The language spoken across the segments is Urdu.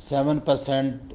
7%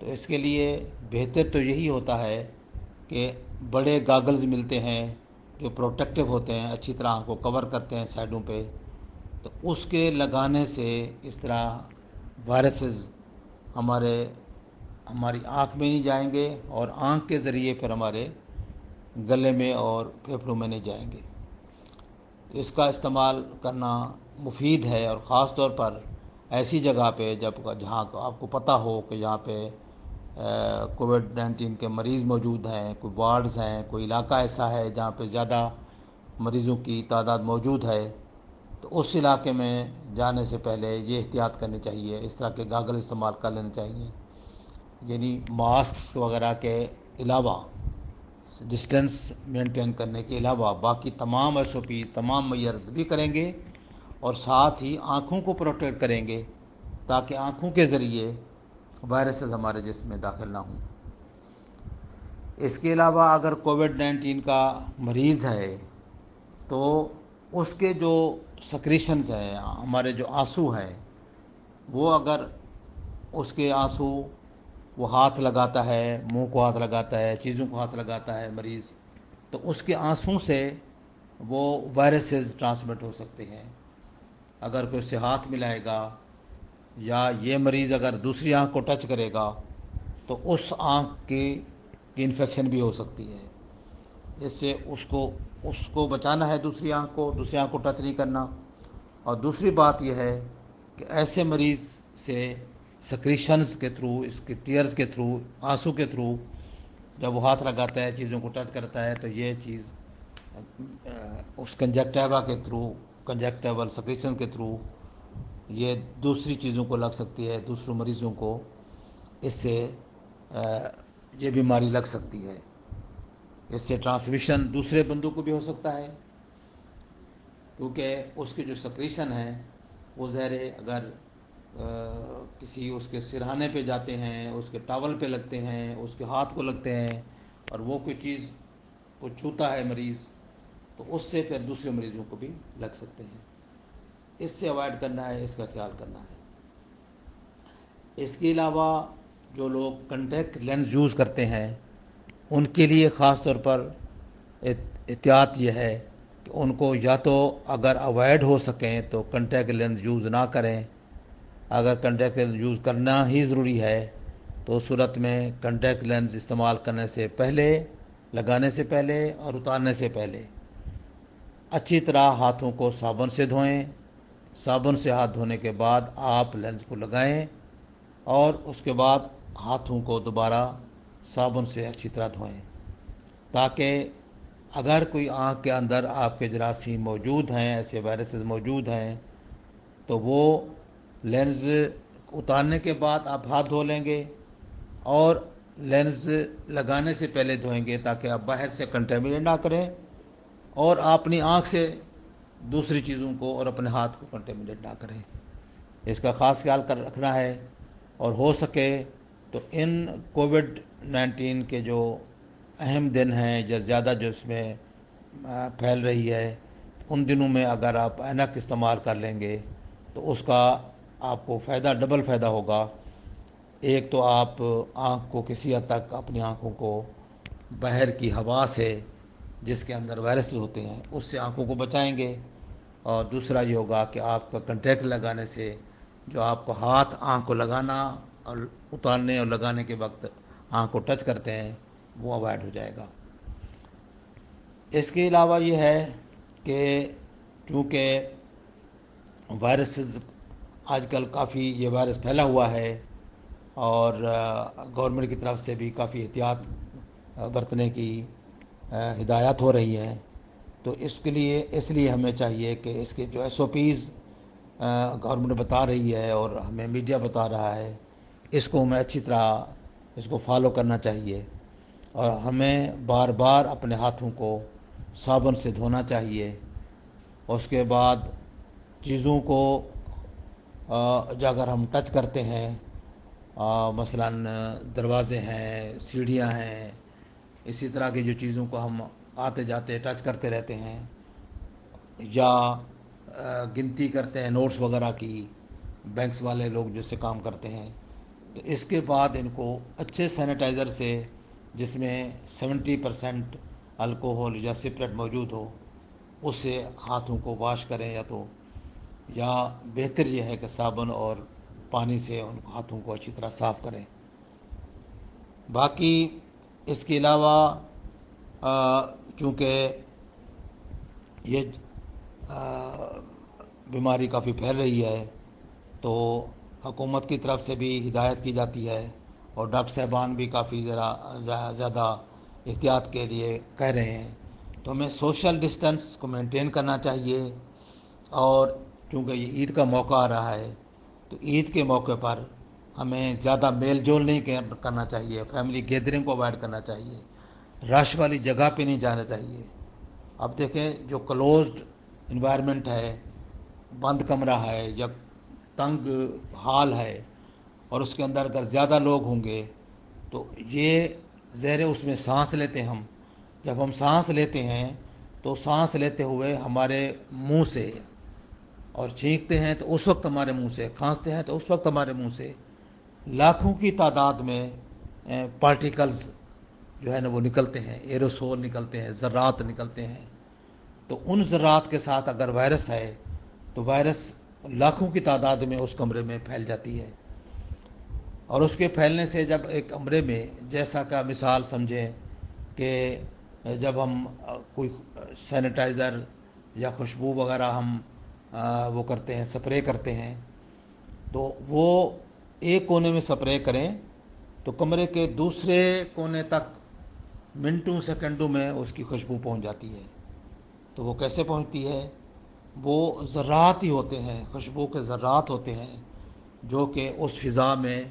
تو اس کے لیے بہتر تو یہی ہوتا ہے کہ بڑے گاگلز ملتے ہیں جو پروٹیکٹیو ہوتے ہیں، اچھی طرح آنکھ کو کور کرتے ہیں سائڈوں پہ، تو اس کے لگانے سے اس طرح وائرسز ہماری آنکھ میں نہیں جائیں گے، اور آنکھ کے ذریعے پھر ہمارے گلے میں اور پھیپھڑوں میں نہیں جائیں گے۔ اس کا استعمال کرنا مفید ہے، اور خاص طور پر ایسی جگہ پہ جہاں آپ کو پتہ ہو کہ یہاں پہ کووڈ-19 کے مریض موجود ہیں، کوئی وارڈز ہیں، کوئی علاقہ ایسا ہے جہاں پہ زیادہ مریضوں کی تعداد موجود ہے، تو اس علاقے میں جانے سے پہلے یہ احتیاط کرنی چاہیے، اس طرح کے گاگل استعمال کر لینے چاہیے، یعنی ماسک وغیرہ کے علاوہ، ڈسٹینس مینٹین کرنے کے علاوہ باقی تمام SOP، تمام میئرز بھی کریں گے، اور ساتھ ہی آنکھوں کو پروٹیکٹ کریں گے تاکہ آنکھوں کے ذریعے وائرسز ہمارے جسم میں داخل نہ ہوں۔ اس کے علاوہ اگر کووڈ-19 کا مریض ہے تو اس کے جو سکریشنز ہیں، ہمارے جو آنسو ہیں، وہ اگر اس کے آنسو وہ ہاتھ لگاتا ہے، منہ کو ہاتھ لگاتا ہے، چیزوں کو ہاتھ لگاتا ہے مریض، تو اس کے آنسوں سے وہ وائرسز ٹرانسمٹ ہو سکتے ہیں۔ اگر کوئی اس سے ہاتھ ملائے گا، یا یہ مریض اگر دوسری آنکھ کو ٹچ کرے گا تو اس آنکھ کی انفیکشن بھی ہو سکتی ہے۔ اس سے اس کو بچانا ہے، دوسری آنکھ کو ٹچ نہیں کرنا۔ اور دوسری بات یہ ہے کہ ایسے مریض سے سکریشنز کے تھرو، اس کے ٹیئرز کے تھرو، آنسو کے تھرو جب وہ ہاتھ لگاتا ہے، چیزوں کو ٹچ کرتا ہے، تو یہ چیز اس کنجکٹیوا کے تھرو، کنجکٹیول سکریشن کے تھرو یہ دوسری چیزوں کو لگ سکتی ہے، دوسروں مریضوں کو اس سے یہ بیماری لگ سکتی ہے۔ اس سے ٹرانسمیشن دوسرے بندوں کو بھی ہو سکتا ہے، کیونکہ اس کی جو سکریشن ہے وہ زہرے اگر کسی اس کے سرہانے پہ جاتے ہیں، اس کے ٹاول پہ لگتے ہیں، اس کے ہاتھ کو لگتے ہیں، اور وہ کوئی چیز کو چھوتا ہے مریض، تو اس سے پھر دوسرے مریضوں کو بھی لگ سکتے ہیں۔ اس سے اوائڈ کرنا ہے، اس کا خیال کرنا ہے۔ اس کے علاوہ جو لوگ کنٹیکٹ لینس یوز کرتے ہیں ان کے لیے خاص طور پر احتیاط یہ ہے کہ ان کو یا تو اگر اوائڈ ہو سکیں تو کنٹیکٹ لینس یوز نہ کریں۔ اگر کنٹیکٹ لینس یوز کرنا ہی ضروری ہے تو اس صورت میں کنٹیکٹ لینس استعمال کرنے سے پہلے، لگانے سے پہلے اور اتارنے سے پہلے اچھی طرح ہاتھوں کو صابن سے دھوئیں۔ صابن سے ہاتھ دھونے کے بعد آپ لینس کو لگائیں، اور اس کے بعد ہاتھوں کو دوبارہ صابن سے اچھی طرح دھوئیں، تاکہ اگر کوئی آنکھ کے اندر آپ کے جراثیم موجود ہیں، ایسے وائرسز موجود ہیں، تو وہ لینز اتارنے کے بعد آپ ہاتھ دھو لیں گے، اور لینز لگانے سے پہلے دھوئیں گے تاکہ آپ باہر سے کنٹیمنیٹ نہ کریں، اور آپ اپنی آنکھ سے دوسری چیزوں کو اور اپنے ہاتھ کو کنٹیمنیٹ نہ کریں۔ اس کا خاص خیال رکھنا ہے، اور ہو سکے تو ان کووڈ-19 کے جو اہم دن ہیں، زیادہ جو اس میں پھیل رہی ہے، ان دنوں میں اگر آپ اینک استعمال کر لیں گے تو اس کا آپ کو ڈبل فائدہ ہوگا۔ ایک تو آپ آنکھ کو کسی حد تک، اپنی آنکھوں کو باہر کی ہوا سے جس کے اندر وائرس ہوتے ہیں اس سے آنکھوں کو بچائیں گے، اور دوسرا یہ ہوگا کہ آپ کا کنٹیکٹ لگانے سے جو آپ کو ہاتھ آنکھ کو لگانا اور اتارنے اور لگانے کے وقت آنکھ کو ٹچ کرتے ہیں وہ اوائڈ ہو جائے گا۔ اس کے علاوہ یہ ہے کہ چونکہ وائرسز آج کل کافی یہ وائرس پھیلا ہوا ہے، اور گورنمنٹ کی طرف سے بھی کافی احتیاط برتنے کی ہدایات ہو رہی ہیں، تو اس لیے ہمیں چاہیے کہ اس کے جو SOPs گورنمنٹ بتا رہی ہے اور ہمیں میڈیا بتا رہا ہے، اس کو ہمیں اچھی طرح اس کو فالو کرنا چاہیے، اور ہمیں بار بار اپنے ہاتھوں کو صابن سے دھونا چاہیے۔ اس کے بعد چیزوں کو اگر ہم ٹچ کرتے ہیں، مثلا دروازے ہیں، سیڑھیاں ہیں، اسی طرح کی جو چیزوں کو ہم آتے جاتے ٹچ کرتے رہتے ہیں، یا گنتی کرتے ہیں نوٹس وغیرہ کی، بینکس والے لوگ جس سے کام کرتے ہیں، تو اس کے بعد ان کو اچھے سینیٹائزر سے، جس میں 70% الکوہول یا سپرٹ موجود ہو، اس سے ہاتھوں کو واش کریں، یا بہتر یہ ہے کہ صابن اور پانی سے ان ہاتھوں کو اچھی طرح صاف کریں۔ باقی اس کے علاوہ چونکہ یہ بیماری کافی پھیل رہی ہے، تو حکومت کی طرف سے بھی ہدایت کی جاتی ہے، اور ڈاکٹر صاحبان بھی کافی زیادہ احتیاط کے لیے کہہ رہے ہیں۔ تو ہمیں سوشل ڈسٹنس کو مینٹین کرنا چاہیے، اور چونکہ یہ عید کا موقع آ رہا ہے، تو عید کے موقع پر ہمیں زیادہ میل جول نہیں کرنا چاہیے، فیملی گیدرنگ کو اوائڈ کرنا چاہیے، رش والی جگہ پہ نہیں جانا چاہیے۔ اب دیکھیں، جو کلوزڈ انوائرمنٹ ہے، بند کمرہ ہے یا تنگ ہال ہے، اور اس کے اندر اگر زیادہ لوگ ہوں گے تو یہ زہر اس میں سانس لیتے ہیں ہم۔ جب ہم سانس لیتے ہیں تو سانس لیتے ہوئے ہمارے منہ سے، اور چھینکتے ہیں تو اس وقت ہمارے منہ سے، کھانستے ہیں تو اس وقت ہمارے منہ سے لاکھوں کی تعداد میں پارٹیکلز جو ہے نا وہ نکلتے ہیں، ایروسول نکلتے ہیں، ذرات نکلتے ہیں۔ تو ان ذرات کے ساتھ اگر وائرس ہے تو وائرس لاکھوں کی تعداد میں اس کمرے میں پھیل جاتی ہے، اور اس کے پھیلنے سے جب ایک کمرے میں، جیسا کہ مثال سمجھیں کہ جب ہم کوئی سینیٹائزر یا خوشبو وغیرہ ہم وہ کرتے ہیں، سپرے کرتے ہیں، تو وہ ایک کونے میں سپرے کریں تو کمرے کے دوسرے کونے تک منٹوں سیکنڈوں میں اس کی خوشبو پہنچ جاتی ہے۔ تو وہ کیسے پہنچتی ہے؟ وہ ذرات ہی ہوتے ہیں، خوشبو کے ذرات ہوتے ہیں، جو کہ اس فضا میں،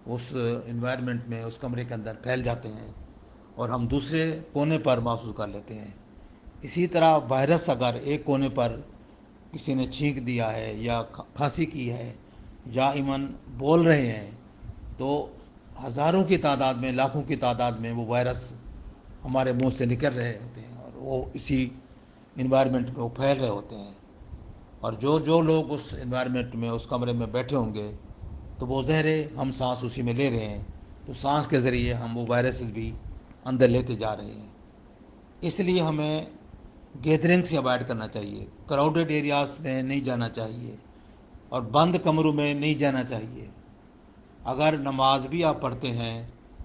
اس انوائرمنٹ میں، اس کمرے کے اندر پھیل جاتے ہیں، اور ہم دوسرے کونے پر محسوس کر لیتے ہیں۔ اسی طرح وائرس اگر ایک کونے پر کسی نے چھینک دیا ہے یا کھانسی کی ہے یا ایون بول رہے ہیں، تو ہزاروں کی تعداد میں، لاکھوں کی تعداد میں وہ وائرس ہمارے منہ سے نکل رہے ہوتے ہیں، اور وہ اسی انوائرمنٹ میں وہ پھیل رہے ہوتے ہیں، اور جو لوگ اس انوائرمنٹ میں، اس کمرے میں بیٹھے ہوں گے، تو وہ زہریں ہم سانس اسی میں لے رہے ہیں، تو سانس کے ذریعے ہم وہ وائرسز بھی اندر لیتے جا رہے ہیں۔ اس لیے ہمیں گیدرنگ سے اوائڈ کرنا چاہیے، کراؤڈڈ ایریاز میں نہیں جانا چاہیے، اور بند کمروں میں نہیں جانا چاہیے۔ اگر نماز بھی آپ پڑھتے ہیں،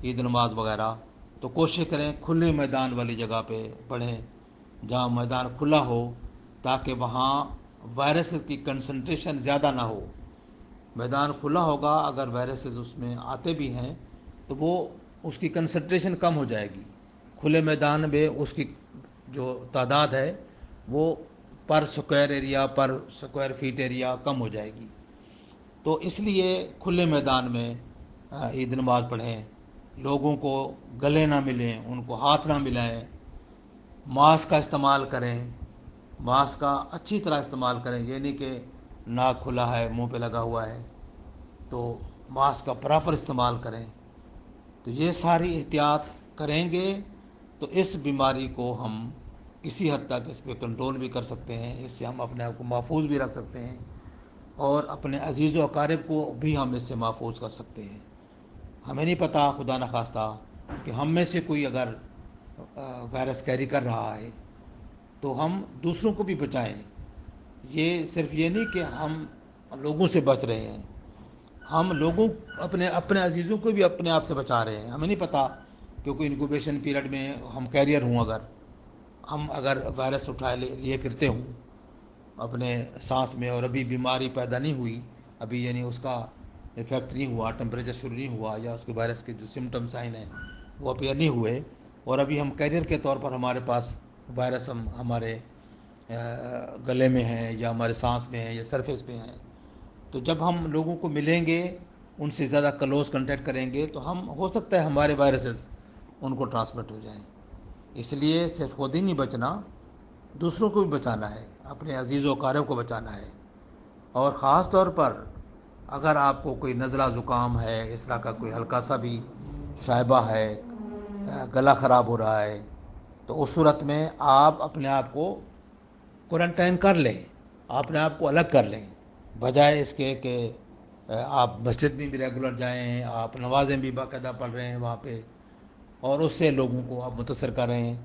عید نماز وغیرہ، تو کوشش کریں کھلے میدان والی جگہ پہ پڑھیں، جہاں میدان کھلا ہو، تاکہ وہاں وائرسز کی کنسنٹریشن زیادہ نہ ہو۔ میدان کھلا ہوگا، اگر وائرسز اس میں آتے بھی ہیں تو وہ اس کی کنسنٹریشن کم ہو جائے گی۔ کھلے میدان میں اس کی جو تعداد ہے وہ پر سکوائر ایریا، پر سکوائر فیٹ ایریا کم ہو جائے گی۔ تو اس لیے کھلے میدان میں عید نماز پڑھیں، لوگوں کو گلے نہ ملیں، ان کو ہاتھ نہ ملائیں، ماسک کا استعمال کریں، ماسک کا اچھی طرح استعمال کریں، یہ نہیں کہ ناک کھلا ہے، منہ پہ لگا ہوا ہے، تو ماسک کا پراپر استعمال کریں۔ تو یہ ساری احتیاط کریں گے تو اس بیماری کو ہم کسی حد تک اس پہ کنٹرول بھی کر سکتے ہیں، اس سے ہم اپنے آپ کو محفوظ بھی رکھ سکتے ہیں، اور اپنے عزیز و اقارب کو بھی ہم اس سے محفوظ کر سکتے ہیں۔ ہمیں نہیں پتہ، خدا نخواستہ، کہ ہم میں سے کوئی اگر وائرس کیری کر رہا ہے تو ہم دوسروں کو بھی بچائیں۔ یہ صرف یہ نہیں کہ ہم لوگوں سے بچ رہے ہیں، ہم لوگوں اپنے عزیزوں کو بھی اپنے آپ سے بچا رہے ہیں۔ ہمیں نہیں پتہ کہ کوئی انکوبیشن پیریڈ میں ہم کیریئر ہوں، اگر وائرس اٹھائے لیے پھرتے ہوں اپنے سانس میں، اور ابھی بیماری پیدا نہیں ہوئی، ابھی یعنی اس کا افیکٹ نہیں ہوا، ٹمپریچر شروع نہیں ہوا، یا اس کے وائرس کے جو سمٹم سائن ہیں وہ اپیئر نہیں ہوئے، اور ابھی ہم کیریئر کے طور پر ہمارے پاس وائرس ہمارے گلے میں ہیں، یا ہمارے سانس میں ہیں، یا سرفیس پہ ہیں، تو جب ہم لوگوں کو ملیں گے، ان سے زیادہ کلوز کنٹیکٹ کریں گے، تو ہم ہو سکتا ہے ہمارے وائرسز ان کو ٹرانسمٹ ہو جائیں۔ اس لیے صرف خود ہی نہیں بچنا، دوسروں کو بھی بچانا ہے، اپنے عزیز و اقارب کو بچانا ہے، اور خاص طور پر اگر آپ کو کوئی نزلہ زکام ہے، اس طرح کا کوئی ہلکا سا بھی شائبہ ہے، گلا خراب ہو رہا ہے، تو اس صورت میں آپ اپنے آپ کو کوارنٹائن کر لیں، اپنے آپ کو الگ کر لیں، بجائے اس کے کہ آپ مسجد میں بھی ریگولر جائیں، آپ نمازیں بھی باقاعدہ پڑھ رہے ہیں وہاں پہ، اور اس سے لوگوں کو آپ متاثر کر رہے ہیں۔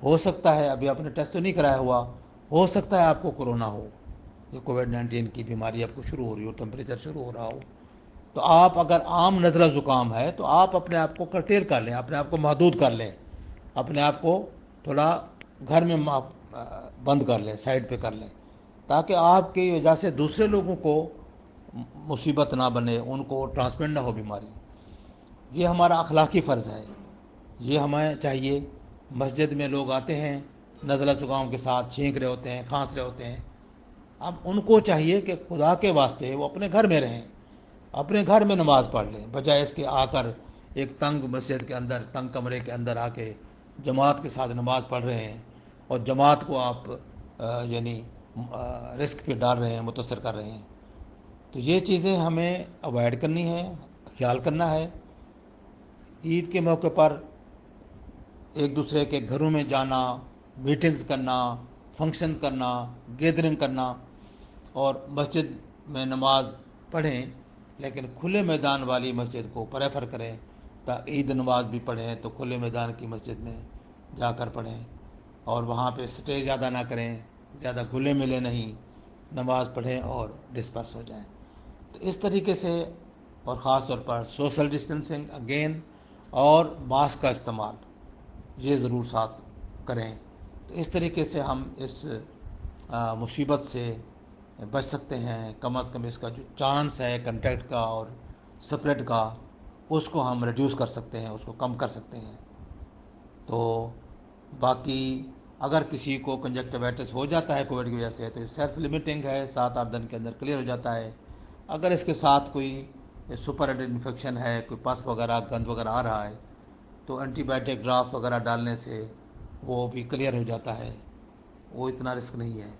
ہو سکتا ہے، ابھی آپ نے ٹیسٹ تو نہیں کرایا ہوا، ہو سکتا ہے آپ کو کورونا ہو، یہ کووڈ-19 کی بیماری آپ کو شروع ہو رہی ہو، ٹمپریچر شروع ہو رہا ہو، تو آپ اگر عام نزلہ زکام ہے تو آپ اپنے آپ کو کرٹیل کر لیں، اپنے آپ کو محدود کر لیں، اپنے آپ کو تھوڑا گھر میں بند کر لیں، سائڈ پہ کر لیں، تاکہ آپ کی وجہ سے دوسرے لوگوں کو مصیبت نہ بنے، ان کو ٹرانسمٹ نہ ہو بیماری۔ یہ ہمارا اخلاقی فرض ہے، یہ ہمیں چاہیے۔ مسجد میں لوگ آتے ہیں نزلہ زکام کے ساتھ، چھینک رہے ہوتے ہیں، کھانس رہے ہوتے ہیں، اب ان کو چاہیے کہ خدا کے واسطے وہ اپنے گھر میں رہیں، اپنے گھر میں نماز پڑھ لیں، بجائے اس کے آ کر ایک تنگ مسجد کے اندر، تنگ کمرے کے اندر آ کے جماعت کے ساتھ نماز پڑھ رہے ہیں، اور جماعت کو آپ یعنی رسک پہ ڈال رہے ہیں، متاثر کر رہے ہیں۔ تو یہ چیزیں ہمیں اوائڈ کرنی ہے، خیال کرنا ہے۔ عید کے موقع پر ایک دوسرے کے گھروں میں جانا، میٹنگز کرنا، فنکشنز کرنا، گیدرنگ کرنا، اور مسجد میں نماز پڑھیں، لیکن کھلے میدان والی مسجد کو پریفر کریں، عید نماز بھی پڑھیں تو کھلے میدان کی مسجد میں جا کر پڑھیں، اور وہاں پہ اسٹے زیادہ نہ کریں، زیادہ گھلے ملے نہیں، نماز پڑھیں اور ڈسپرس ہو جائیں۔ تو اس طریقے سے، اور خاص طور پر سوشل ڈسٹینسنگ اگین، اور ماسک کا استعمال یہ ضرور ساتھ کریں۔ تو اس طریقے سے ہم اس مصیبت سے بچ سکتے ہیں، کم از کم اس کا جو چانس ہے کنٹیکٹ کا اور سپریڈ کا، اس کو ہم ریڈیوس کر سکتے ہیں، اس کو کم کر سکتے ہیں۔ تو باقی اگر کسی کو کنجکٹیوائٹس ہو جاتا ہے کووڈ کی وجہ سے، تو سیلف لمیٹنگ ہے، 7-8 دن کے اندر کلیئر ہو جاتا ہے۔ اگر اس کے ساتھ کوئی سپر ایڈڈ انفیکشن ہے، کوئی پس وغیرہ، گند وغیرہ آ رہا ہے، تو اینٹی بائیوٹک ڈراپ وغیرہ ڈالنے سے وہ بھی کلیئر ہو جاتا ہے، وہ اتنا رسک نہیں ہے۔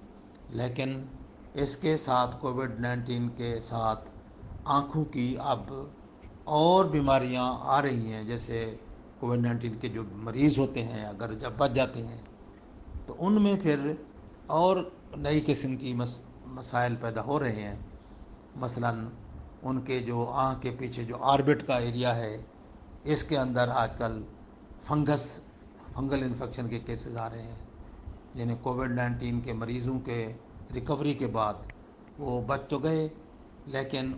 لیکن اس کے ساتھ کووڈ-19 کے ساتھ آنکھوں کی اب اور بیماریاں آ رہی ہیں، جیسے کووڈ-19 کے جو مریض ہوتے ہیں اگر جب بچ جاتے ہیں تو ان میں پھر اور نئی قسم کی مسائل پیدا ہو رہے ہیں۔ مثلاً ان کے جو آنکھ کے پیچھے جو آربٹ کا ایریا ہے، اس کے اندر آج کل فنگل انفیکشن کے کیسز آ رہے ہیں، یعنی کووڈ-19 کے مریضوں کے ریکوری کے بعد وہ بچ تو گئے، لیکن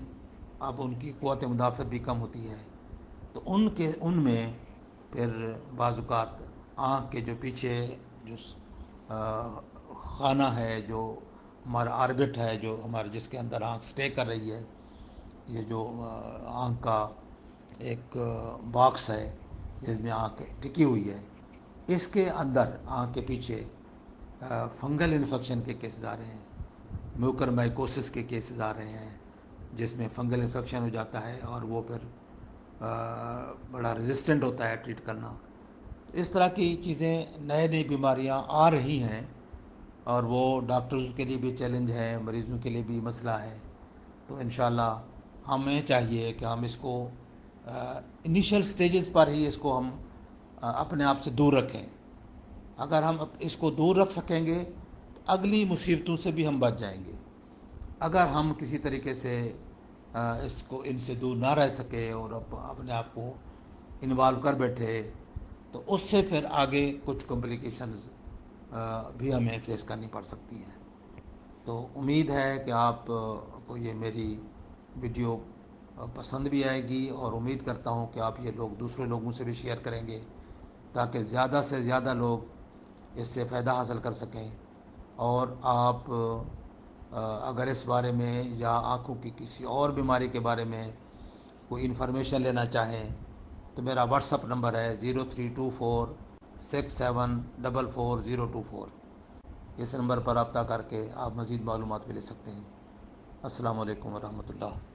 اب ان کی قوت مدافعت بھی کم ہوتی ہے، تو ان میں پھر بعض اوقات آنکھ کے جو پیچھے جو خانہ ہے، جو ہمارا آربٹ ہے، جو ہمارے جس کے اندر آنکھ سٹے کر رہی ہے، یہ جو آنکھ کا ایک باکس ہے جس میں آنکھ ٹکی ہوئی ہے، اس کے اندر آنکھ کے پیچھے فنگل انفیکشن کے کیسز آ رہے ہیں، میوکرمائکوسس کے کیسز آ رہے ہیں، جس میں فنگل انفیکشن ہو جاتا ہے اور وہ پھر بڑا ریزسٹنٹ ہوتا ہے ٹریٹ کرنا۔ اس طرح کی چیزیں، نئے نئی بیماریاں آ رہی ہیں، اور وہ ڈاکٹرز کے لیے بھی چیلنج ہے، مریضوں کے لیے بھی مسئلہ ہے۔ تو انشاءاللہ ہمیں چاہیے کہ ہم اس کو انیشل سٹیجز پر ہی اس کو ہم اپنے آپ سے دور رکھیں۔ اگر ہم اس کو دور رکھ سکیں گے تو اگلی مصیبتوں سے بھی ہم بچ جائیں گے۔ اگر ہم کسی طریقے سے ان سے دور نہ رہ سکے اور اپنے آپ کو انوالو کر بیٹھے، تو اس سے پھر آگے کچھ کمپلیکیشنز بھی ہمیں فیس کرنی پڑ سکتی ہیں۔ تو امید ہے کہ آپ کو یہ میری ویڈیو پسند بھی آئے گی، اور امید کرتا ہوں کہ آپ یہ لوگ دوسرے لوگوں سے بھی شیئر کریں گے، تاکہ زیادہ سے زیادہ لوگ اس سے فائدہ حاصل کر سکیں۔ اور آپ اگر اس بارے میں یا آنکھوں کی کسی اور بیماری کے بارے میں کوئی انفارمیشن لینا چاہیں تو میرا واٹس اپ نمبر ہے 032467444024۔ اس نمبر پر رابطہ کر کے آپ مزید معلومات بھی لے سکتے ہیں۔ السلام علیکم ورحمۃ اللہ۔